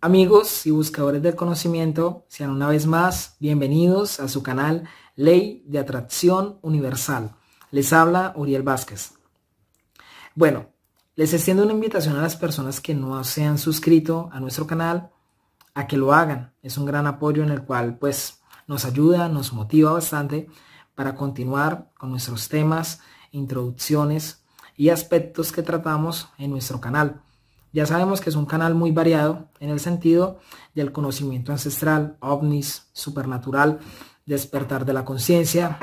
Amigos y buscadores del conocimiento, sean una vez más bienvenidos a su canal Ley de Atracción Universal. Les habla Uriel Vázquez. Bueno, les extiendo una invitación a las personas que no se han suscrito a nuestro canal a que lo hagan. Es un gran apoyo en el cual pues nos ayuda, nos motiva bastante para continuar con nuestros temas, introducciones y aspectos que tratamos en nuestro canal. Ya sabemos que es un canal muy variado en el sentido del conocimiento ancestral, ovnis, supernatural, despertar de la conciencia,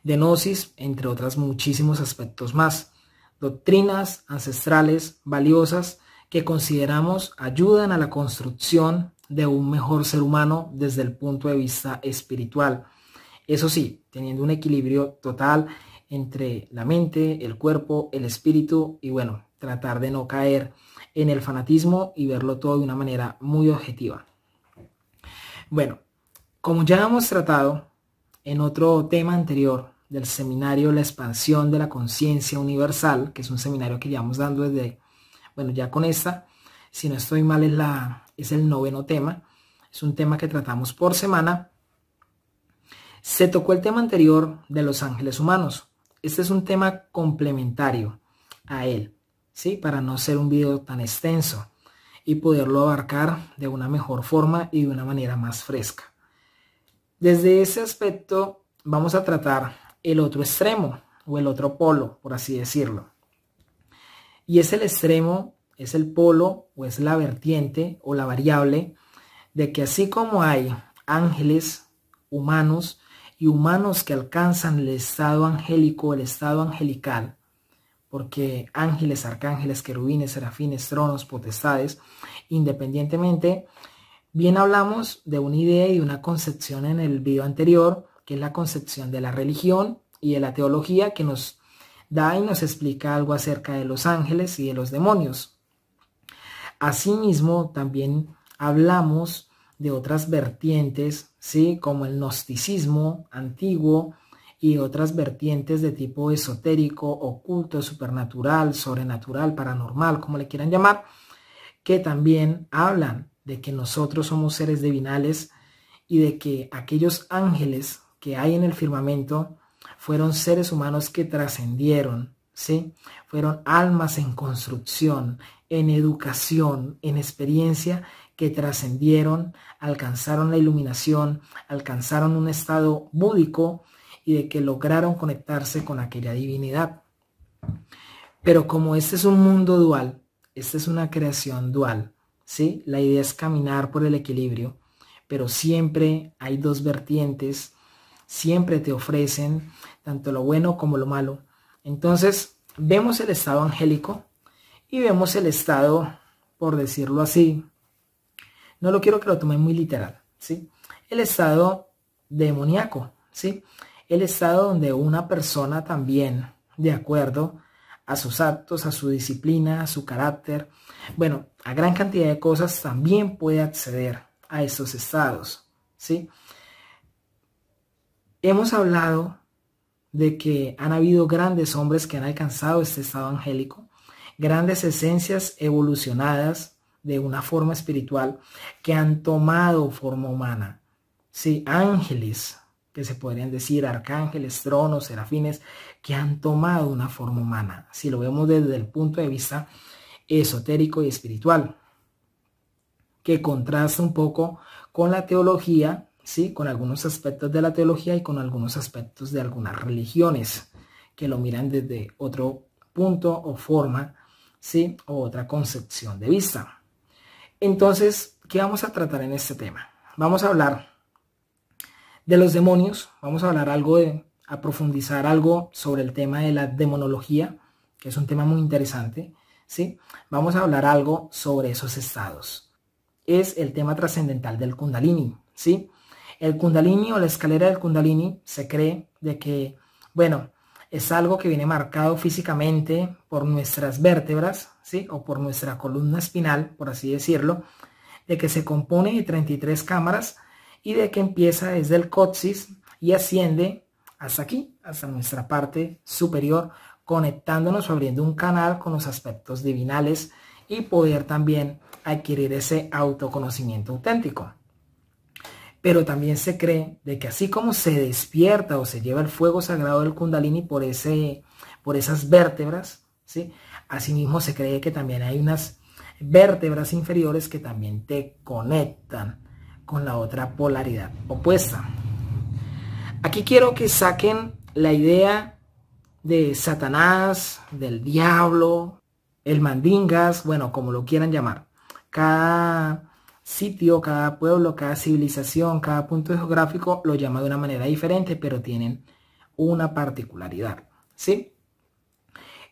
de gnosis, entre otros muchísimos aspectos más. Doctrinas ancestrales valiosas que consideramos ayudan a la construcción de un mejor ser humano desde el punto de vista espiritual. Eso sí, teniendo un equilibrio total entre la mente, el cuerpo, el espíritu y bueno, tratar de no caer en el fanatismo y verlo todo de una manera muy objetiva. Bueno, como ya hemos tratado en otro tema anterior del seminario La expansión de la conciencia universal, que es un seminario que llevamos dando desde, bueno, ya con esta, si no estoy mal, es el 9º tema. Es un tema que tratamos por semana. Se tocó el tema anterior de los ángeles humanos. Este es un tema complementario a él, ¿sí? Para no ser un video tan extenso y poderlo abarcar de una mejor forma y de una manera más fresca. Desde ese aspecto vamos a tratar el otro extremo o el otro polo, por así decirlo. Y es el extremo, es el polo o es la vertiente o la variable de que así como hay ángeles humanos y humanos que alcanzan el estado angélico, el estado angelical, porque ángeles, arcángeles, querubines, serafines, tronos, potestades, independientemente, bien hablamos de una idea y de una concepción en el video anterior, que es la concepción de la religión y de la teología, que nos da y nos explica algo acerca de los ángeles y de los demonios. Asimismo, también hablamos de otras vertientes, ¿sí? Como el gnosticismo antiguo y otras vertientes de tipo esotérico, oculto, supernatural, sobrenatural, paranormal, como le quieran llamar, que también hablan de que nosotros somos seres divinales y de que aquellos ángeles que hay en el firmamento fueron seres humanos que trascendieron, ¿sí? Fueron almas en construcción, en educación, en experiencia, que trascendieron, alcanzaron la iluminación, alcanzaron un estado búdico y de que lograron conectarse con aquella divinidad. Pero como este es un mundo dual, esta es una creación dual, ¿sí? La idea es caminar por el equilibrio, pero siempre hay dos vertientes, siempre te ofrecen tanto lo bueno como lo malo. Entonces, vemos el estado angélico y vemos el estado, por decirlo así, no lo quiero que lo tomen muy literal, ¿sí? El estado demoníaco, ¿sí? El estado donde una persona también, de acuerdo a sus actos, a su disciplina, a su carácter, bueno, a gran cantidad de cosas, también puede acceder a esos estados, ¿sí? Hemos hablado de que han habido grandes hombres que han alcanzado este estado angélico, grandes esencias evolucionadas de una forma espiritual que han tomado forma humana, sí, ángeles que se podrían decir, arcángeles, tronos, serafines, que han tomado una forma humana, si lo vemos desde el punto de vista esotérico y espiritual, que contrasta un poco con la teología, ¿sí? Con algunos aspectos de la teología y con algunos aspectos de algunas religiones, que lo miran desde otro punto o forma, ¿sí? O otra concepción de vista. Entonces, ¿qué vamos a tratar en este tema? Vamos a hablar de los demonios, vamos a hablar a profundizar algo sobre el tema de la demonología, que es un tema muy interesante, ¿sí? Vamos a hablar algo sobre esos estados. Es el tema trascendental del Kundalini, ¿sí? El Kundalini o la escalera del Kundalini se cree de que, bueno, es algo que viene marcado físicamente por nuestras vértebras, ¿sí? O por nuestra columna espinal, por así decirlo, de que se compone de 33 cámaras y de que empieza desde el coxis y asciende hasta aquí, hasta nuestra parte superior, conectándonos o abriendo un canal con los aspectos divinales y poder también adquirir ese autoconocimiento auténtico. Pero también se cree de que así como se despierta o se lleva el fuego sagrado del Kundalini por esas vértebras, ¿sí? Asimismo se cree que también hay unas vértebras inferiores que también te conectan con la otra polaridad opuesta. Aquí quiero que saquen la idea de Satanás, del diablo, el mandingas, bueno, como lo quieran llamar. Cada sitio, cada pueblo, cada civilización, cada punto geográfico lo llama de una manera diferente, pero tienen una particularidad, ¿sí?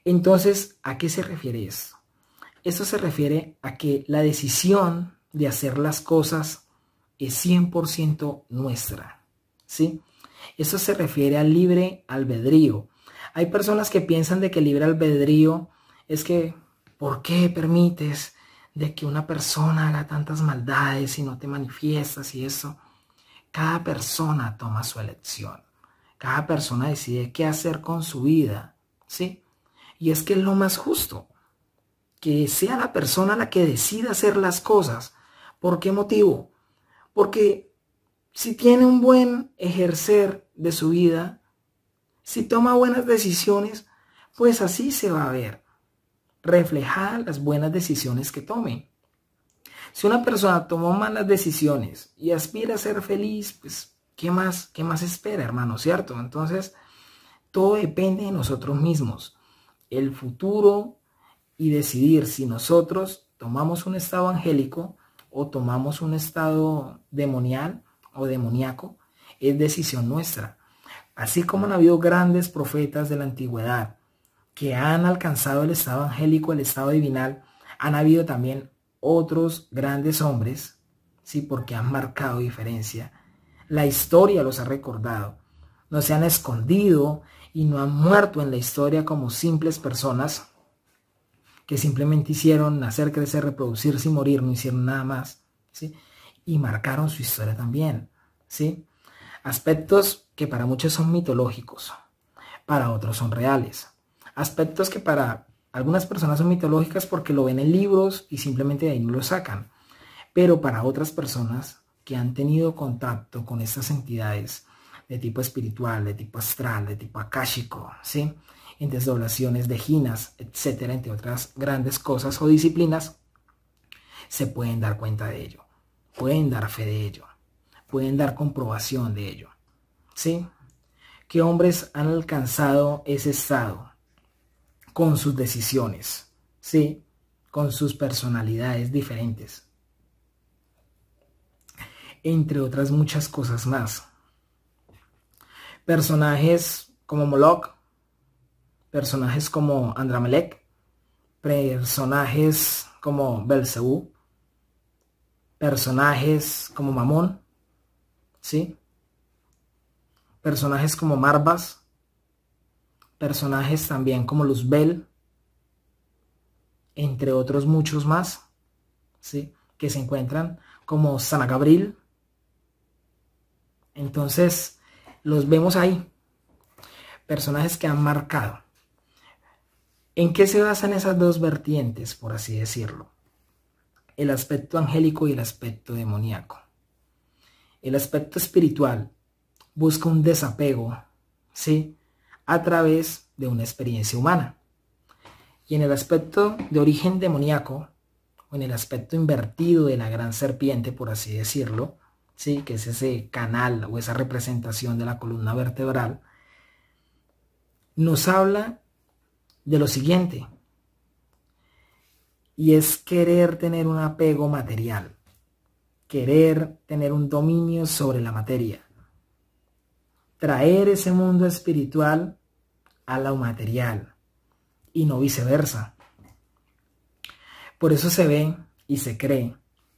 Entonces, ¿a qué se refiere esto? Esto se refiere a que la decisión de hacer las cosas es 100% nuestra, ¿sí? Eso se refiere al libre albedrío. Hay personas que piensan de que el libre albedrío es que, ¿por qué permites de que una persona haga tantas maldades y no te manifiestas y eso? Cada persona toma su elección. Cada persona decide qué hacer con su vida, ¿sí? Y es que es lo más justo, que sea la persona la que decida hacer las cosas. ¿Por qué motivo? Porque si tiene un buen ejercer de su vida, si toma buenas decisiones, pues así se va a ver reflejadas las buenas decisiones que tome. Si una persona tomó malas decisiones y aspira a ser feliz, pues ¿qué más espera, hermano? ¿Cierto? Entonces, todo depende de nosotros mismos. El futuro y decidir si nosotros tomamos un estado angélico o tomamos un estado demonial o demoníaco, es decisión nuestra. Así como han habido grandes profetas de la antigüedad que han alcanzado el estado angélico, el estado divinal, han habido también otros grandes hombres, sí, porque han marcado diferencia. La historia los ha recordado. No se han escondido y no han muerto en la historia como simples personas que simplemente hicieron nacer, crecer, reproducirse y morir, no hicieron nada más, ¿sí? Y marcaron su historia también, ¿sí? Aspectos que para muchos son mitológicos, para otros son reales. Aspectos que para algunas personas son mitológicas porque lo ven en libros y simplemente de ahí no lo sacan. Pero para otras personas que han tenido contacto con estas entidades de tipo espiritual, de tipo astral, de tipo akáshico, ¿sí? En desdoblaciones de jinas, etcétera, entre otras grandes cosas o disciplinas, se pueden dar cuenta de ello, pueden dar fe de ello, pueden dar comprobación de ello, ¿sí? ¿Qué hombres han alcanzado ese estado? Con sus decisiones, ¿sí? Con sus personalidades diferentes, entre otras muchas cosas más. Personajes como Moloch, personajes como Andramelech, personajes como Belcebú, personajes como Mamón, ¿sí? Personajes como Marbas, personajes también como Luzbel, entre otros muchos más, ¿sí? Que se encuentran como Sana Gabriel. Entonces, los vemos ahí. Personajes que han marcado. ¿En qué se basan esas dos vertientes, por así decirlo? El aspecto angélico y el aspecto demoníaco. El aspecto espiritual busca un desapego, ¿sí? A través de una experiencia humana. Y en el aspecto de origen demoníaco, o en el aspecto invertido de la gran serpiente, por así decirlo, ¿sí? Que es ese canal o esa representación de la columna vertebral, nos habla de lo siguiente, y es querer tener un apego material, querer tener un dominio sobre la materia, traer ese mundo espiritual a lo material y no viceversa. Por eso se ve y se cree,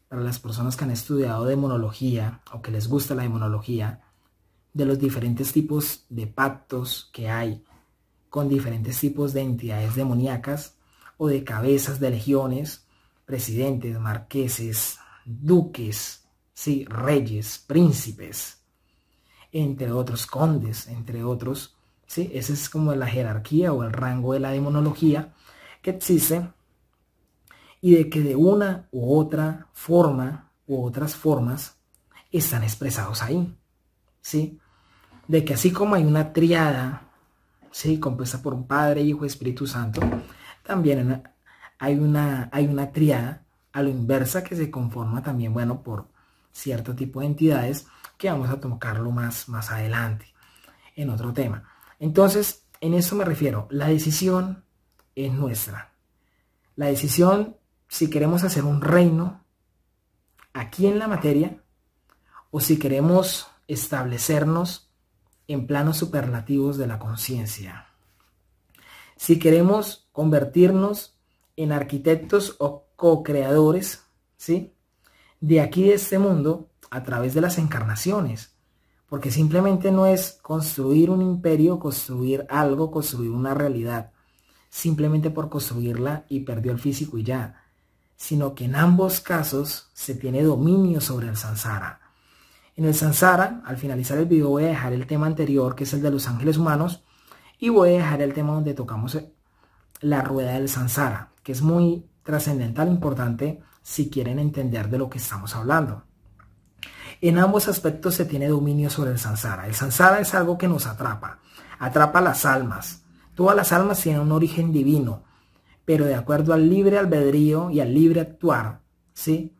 para las personas que han estudiado demonología o que les gusta la demonología, de los diferentes tipos de pactos que hay con diferentes tipos de entidades demoníacas o de cabezas de legiones, presidentes, marqueses, duques, ¿sí? Reyes, príncipes, entre otros condes, entre otros, ¿sí? Esa es como la jerarquía o el rango de la demonología que existe. y de que de una u otra forma u otras formas están expresados ahí, ¿sí? De que así como hay una triada, ¿sí?, compuesta por un Padre, Hijo y Espíritu Santo, también hay una triada a lo inversa que se conforma también, bueno, por cierto tipo de entidades que vamos a tocarlo más adelante en otro tema. Entonces, en eso me refiero, la decisión es nuestra. La decisión si queremos hacer un reino aquí en la materia o si queremos establecernos en planos superlativos de la conciencia. Si queremos convertirnos en arquitectos o co-creadores, ¿sí?, de aquí, de este mundo, a través de las encarnaciones. Porque simplemente no es construir un imperio, construir algo, construir una realidad, simplemente por construirla y perdió el físico y ya. Sino que en ambos casos se tiene dominio sobre el samsara. En el samsara, al finalizar el video voy a dejar el tema anterior, que es el de los ángeles humanos, y voy a dejar el tema donde tocamos la rueda del samsara, que es muy trascendental, importante, si quieren entender de lo que estamos hablando. En ambos aspectos se tiene dominio sobre el samsara. El samsara es algo que nos atrapa a las almas. Todas las almas tienen un origen divino, pero de acuerdo al libre albedrío y al libre actuar, ¿sí?,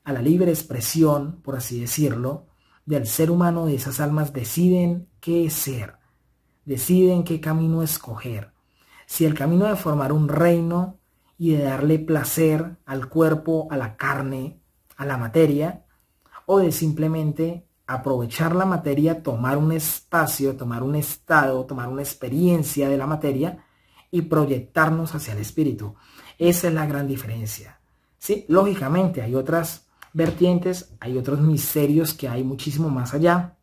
a la libre expresión, por así decirlo, del ser humano, de esas almas deciden qué ser, deciden qué camino escoger. Si el camino de formar un reino y de darle placer al cuerpo, a la carne, a la materia, o de simplemente aprovechar la materia, tomar un espacio, tomar un estado, tomar una experiencia de la materia y proyectarnos hacia el espíritu. Esa es la gran diferencia, ¿sí? Lógicamente hay otras vertientes, hay otros misterios que hay muchísimo más allá,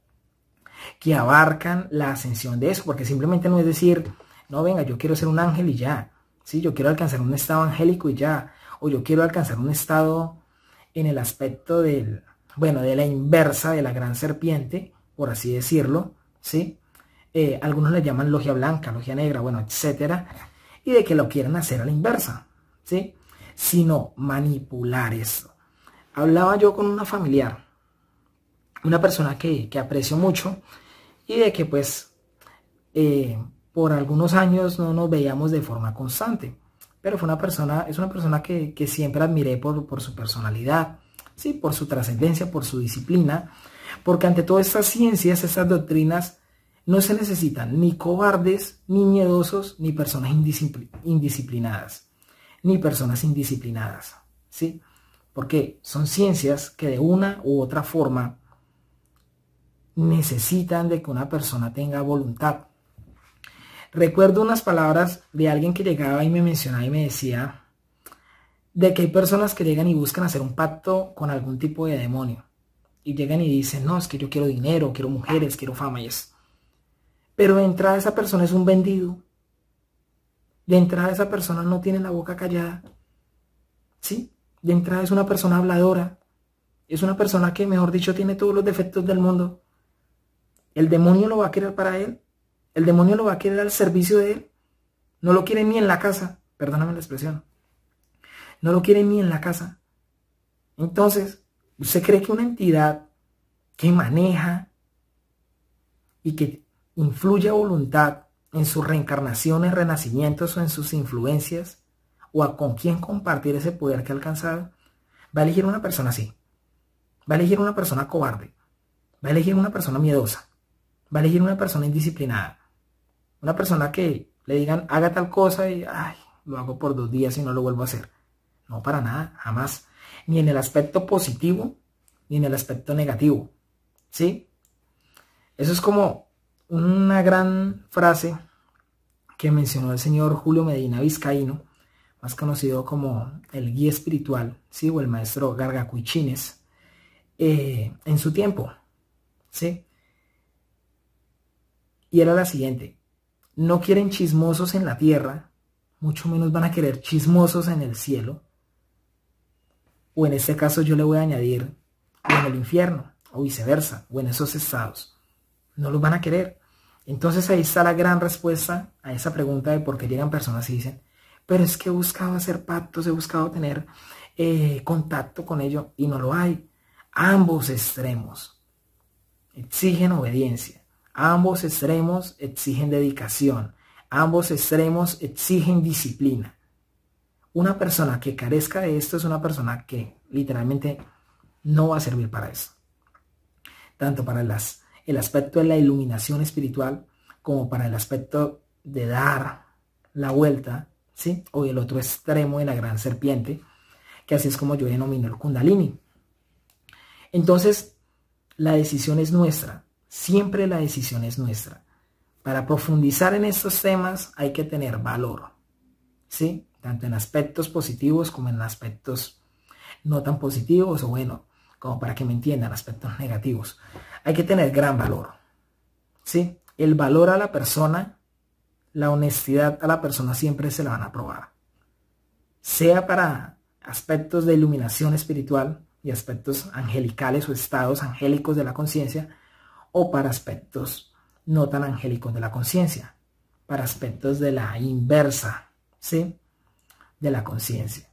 que abarcan la ascensión de eso, porque simplemente no es decir, no, venga, yo quiero ser un ángel y ya, ¿sí? Yo quiero alcanzar un estado angélico y ya, o yo quiero alcanzar un estado en el aspecto de la inversa de la gran serpiente, por así decirlo, ¿sí? Algunos le llaman logia blanca, logia negra, bueno, etcétera, y de que lo quieran hacer a la inversa, ¿sí? Sino manipular eso. Hablaba yo con una familiar, una persona que aprecio mucho, y de que pues por algunos años no nos veíamos de forma constante, pero es una persona que siempre admiré por su personalidad, ¿sí?, por su trascendencia, por su disciplina, porque ante todas estas ciencias, estas doctrinas, no se necesitan ni cobardes, ni miedosos, ni personas indisciplinadas, ¿sí? Porque son ciencias que de una u otra forma necesitan de que una persona tenga voluntad. Recuerdo unas palabras de alguien que llegaba y me mencionaba y me decía de que hay personas que llegan y buscan hacer un pacto con algún tipo de demonio. Y llegan y dicen, no, es que yo quiero dinero, quiero mujeres, quiero fama y eso. Pero de entrada esa persona es un vendido. De entrada esa persona no tiene la boca callada. ¿Sí? De entrada es una persona habladora. Es una persona que, mejor dicho, tiene todos los defectos del mundo. ¿El demonio lo va a querer para él? ¿El demonio lo va a querer al servicio de él? No lo quiere ni en la casa. Perdóname la expresión. No lo quiere ni en la casa. Entonces, ¿usted cree que una entidad que maneja y que influye a voluntad en sus reencarnaciones, renacimientos o en sus influencias, o con quién compartir ese poder que ha alcanzado, va a elegir una persona así? Va a elegir una persona cobarde. Va a elegir una persona miedosa. Va a elegir una persona indisciplinada. Una persona que le digan, haga tal cosa y, ay, lo hago por 2 días y no lo vuelvo a hacer. No, para nada, jamás. Ni en el aspecto positivo, ni en el aspecto negativo. ¿Sí? Eso es como una gran frase que mencionó el señor Julio Medina Vizcaíno, más conocido como el guía espiritual, ¿sí?, o el maestro Gargacuichines, en su tiempo. ¿Sí? Y era la siguiente: no quieren chismosos en la tierra, mucho menos van a querer chismosos en el cielo. O en este caso yo le voy a añadir, o en el infierno, o viceversa, o en esos estados. No los van a querer. Entonces ahí está la gran respuesta a esa pregunta de por qué llegan personas y dicen, pero es que he buscado hacer pactos, he buscado tener contacto con ello y no lo hay. Ambos extremos exigen obediencia, ambos extremos exigen dedicación, ambos extremos exigen disciplina. Una persona que carezca de esto es una persona que literalmente no va a servir para eso. Tanto para el aspecto de la iluminación espiritual como para el aspecto de dar la vuelta, ¿sí? O el otro extremo de la gran serpiente, que así es como yo denomino el Kundalini. Entonces, la decisión es nuestra. Siempre la decisión es nuestra. Para profundizar en estos temas hay que tener valor, ¿sí? Tanto en aspectos positivos como en aspectos no tan positivos, o bueno, como para que me entiendan, aspectos negativos. Hay que tener gran valor, ¿sí? El valor a la persona, la honestidad a la persona siempre se la van a probar. Sea para aspectos de iluminación espiritual y aspectos angelicales o estados angélicos de la conciencia, o para aspectos no tan angélicos de la conciencia, para aspectos de la inversa, ¿sí? De la conciencia.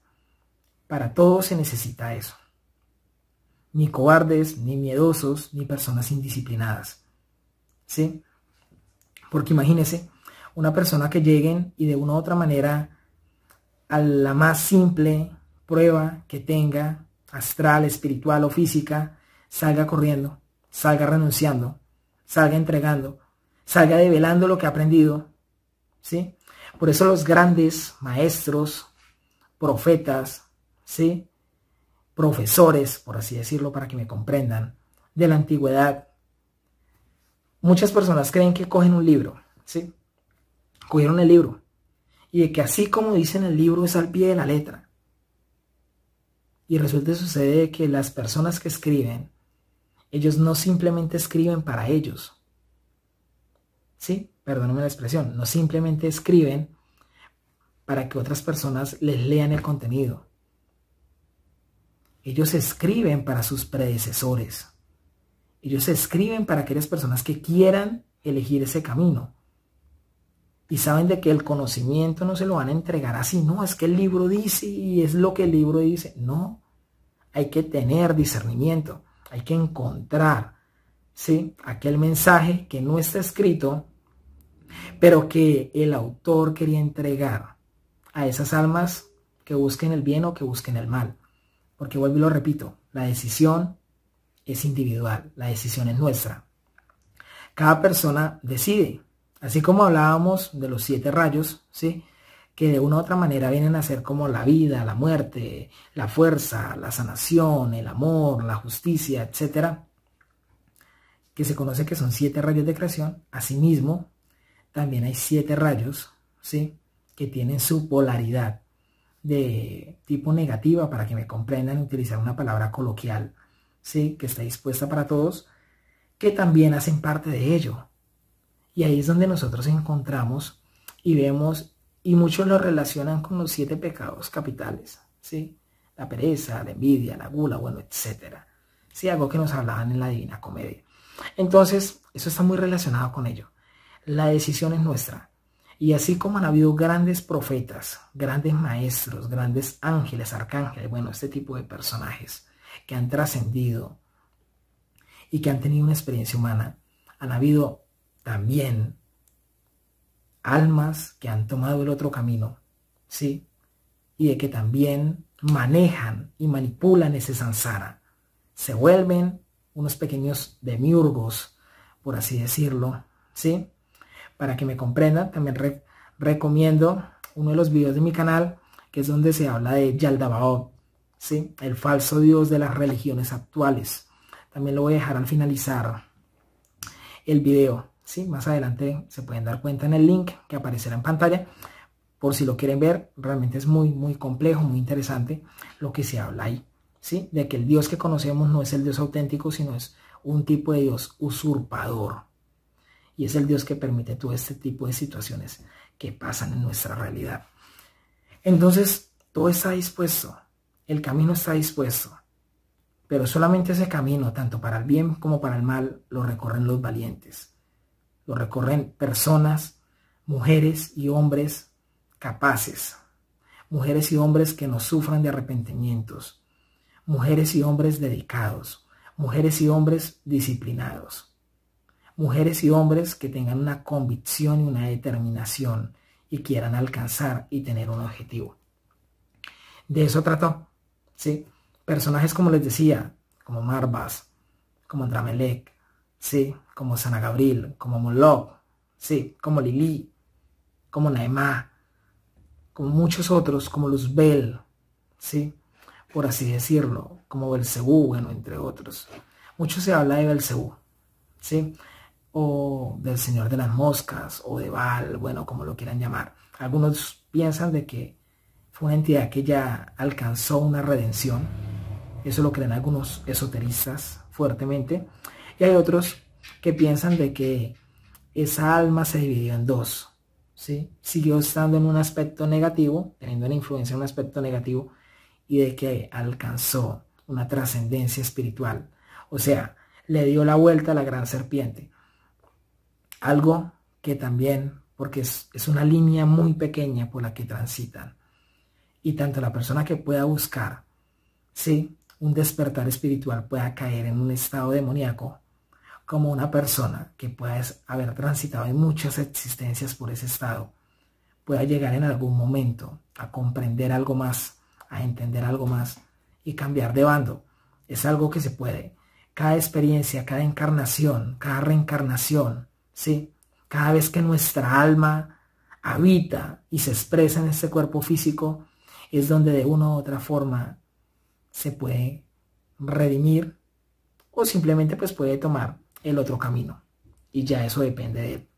Para todo se necesita eso. Ni cobardes, ni miedosos, ni personas indisciplinadas, ¿sí? Porque imagínense, una persona que lleguen y de una u otra manera a la más simple prueba que tenga, astral, espiritual o física, salga corriendo, salga renunciando, salga entregando, salga develando lo que ha aprendido, ¿sí? Por eso los grandes maestros, profetas, ¿sí? Profesores, por así decirlo, para que me comprendan, de la antigüedad, muchas personas creen que cogen un libro, ¿sí? Cogieron el libro y de que así como dice en el libro es al pie de la letra. Y resulta sucede que las personas que escriben, ellos no simplemente escriben para ellos, ¿sí? Perdónenme la expresión, no simplemente escriben para que otras personas les lean el contenido. Ellos escriben para sus predecesores. Ellos escriben para aquellas personas que quieran elegir ese camino. Y saben de que el conocimiento no se lo van a entregar así. No, es que el libro dice y es lo que el libro dice. No, hay que tener discernimiento. Hay que encontrar, ¿sí? Aquel mensaje que no está escrito, pero que el autor quería entregar a esas almas que busquen el bien o que busquen el mal. Porque vuelvo y lo repito, la decisión es individual, la decisión es nuestra. Cada persona decide. Así como hablábamos de los 7 rayos, ¿sí? Que de una u otra manera vienen a ser como la vida, la muerte, la fuerza, la sanación, el amor, la justicia, etcétera, que se conoce que son 7 rayos de creación. Asimismo, también hay 7 rayos, ¿sí? Que tienen su polaridad de tipo negativa, para que me comprendan, utilizar una palabra coloquial, ¿sí? Que está dispuesta para todos, que también hacen parte de ello. Y ahí es donde nosotros encontramos y vemos, y muchos lo relacionan con los 7 pecados capitales, ¿sí? La pereza, la envidia, la gula, bueno, etcétera. Sí, algo que nos hablaban en la Divina Comedia. Entonces, eso está muy relacionado con ello. La decisión es nuestra. Y así como han habido grandes profetas, grandes maestros, grandes ángeles, arcángeles, bueno, este tipo de personajes que han trascendido y que han tenido una experiencia humana, han habido también almas que han tomado el otro camino, ¿sí? Y de que también manejan y manipulan ese samsara. Se vuelven unos pequeños demiurgos, por así decirlo, ¿sí? Para que me comprendan, también recomiendo uno de los videos de mi canal, que es donde se habla de Yaldabaoth, ¿sí? El falso dios de las religiones actuales. También lo voy a dejar al finalizar el video, ¿sí? Más adelante se pueden dar cuenta en el link que aparecerá en pantalla, por si lo quieren ver. Realmente es muy, muy complejo, muy interesante lo que se habla ahí, ¿sí? De que el Dios que conocemos no es el Dios auténtico, sino es un tipo de Dios usurpador. Y es el Dios que permite todo este tipo de situaciones que pasan en nuestra realidad. Entonces, todo está dispuesto. El camino está dispuesto. Pero solamente ese camino, tanto para el bien como para el mal, lo recorren los valientes. Lo recorren personas, mujeres y hombres capaces, mujeres y hombres que no sufran de arrepentimientos, mujeres y hombres dedicados, mujeres y hombres disciplinados, mujeres y hombres que tengan una convicción y una determinación y quieran alcanzar y tener un objetivo. De eso trató, ¿sí? Personajes, como les decía, como Marvas, como Andramelech, ¿sí? Como Sanagabril, como Moloch, ¿sí? Como Lili, como Naemá, como muchos otros, como Luzbel, ¿sí? Por así decirlo, como Belcebú, bueno, entre otros. Mucho se habla de Belcebú, ¿sí? O del Señor de las Moscas, o de Baal, bueno, como lo quieran llamar. Algunos piensan de que fue una entidad que ya alcanzó una redención. Eso lo creen algunos esoteristas fuertemente. Y hay otros que piensan de que esa alma se dividió en dos, ¿sí? Siguió estando en un aspecto negativo, teniendo una influencia en un aspecto negativo, y de que alcanzó una trascendencia espiritual. O sea, le dio la vuelta a la gran serpiente. Algo que también, porque es una línea muy pequeña por la que transitan. Y tanto la persona que pueda buscar, ¿sí?, un despertar espiritual pueda caer en un estado demoníaco, como una persona que pueda haber transitado en muchas existencias por ese estado, pueda llegar en algún momento a comprender algo más, a entender algo más y cambiar de bando. Es algo que se puede. Cada experiencia, cada encarnación, cada reencarnación, ¿sí? Cada vez que nuestra alma habita y se expresa en este cuerpo físico, es donde de una u otra forma se puede redimir o simplemente pues puede tomar el otro camino. Y ya eso depende de él.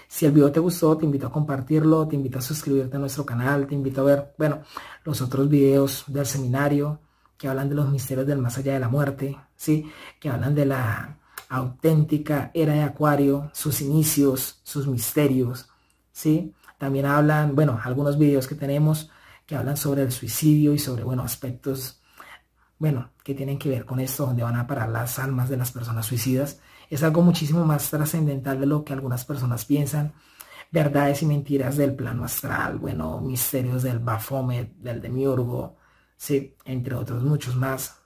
Si el video te gustó, te invito a compartirlo, te invito a suscribirte a nuestro canal, te invito a ver, bueno, los otros videos del seminario que hablan de los misterios del más allá de la muerte, ¿sí? Que hablan de la auténtica era de Acuario, sus inicios, sus misterios, ¿sí? También hablan, bueno, algunos videos que tenemos que hablan sobre el suicidio y sobre, bueno, aspectos, bueno, que tienen que ver con esto, donde van a parar las almas de las personas suicidas. Es algo muchísimo más trascendental de lo que algunas personas piensan. Verdades y mentiras del plano astral, bueno, misterios del Baphomet, del Demiurgo, sí, entre otros muchos más.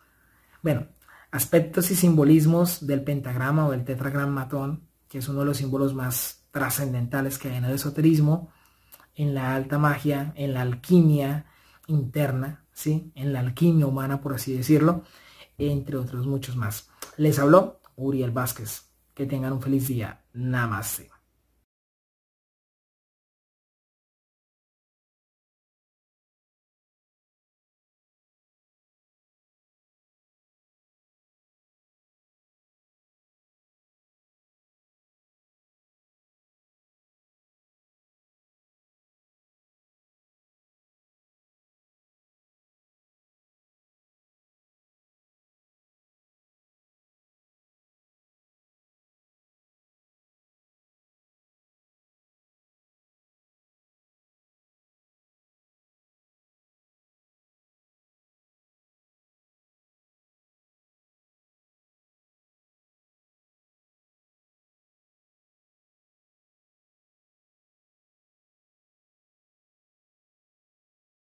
Bueno, aspectos y simbolismos del pentagrama o del tetragramatón, que es uno de los símbolos más trascendentales que hay en el esoterismo, en la alta magia, en la alquimia interna, ¿sí? En la alquimia humana, por así decirlo, entre otros muchos más. Les habló Uriel Vázquez. Que tengan un feliz día. Namaste.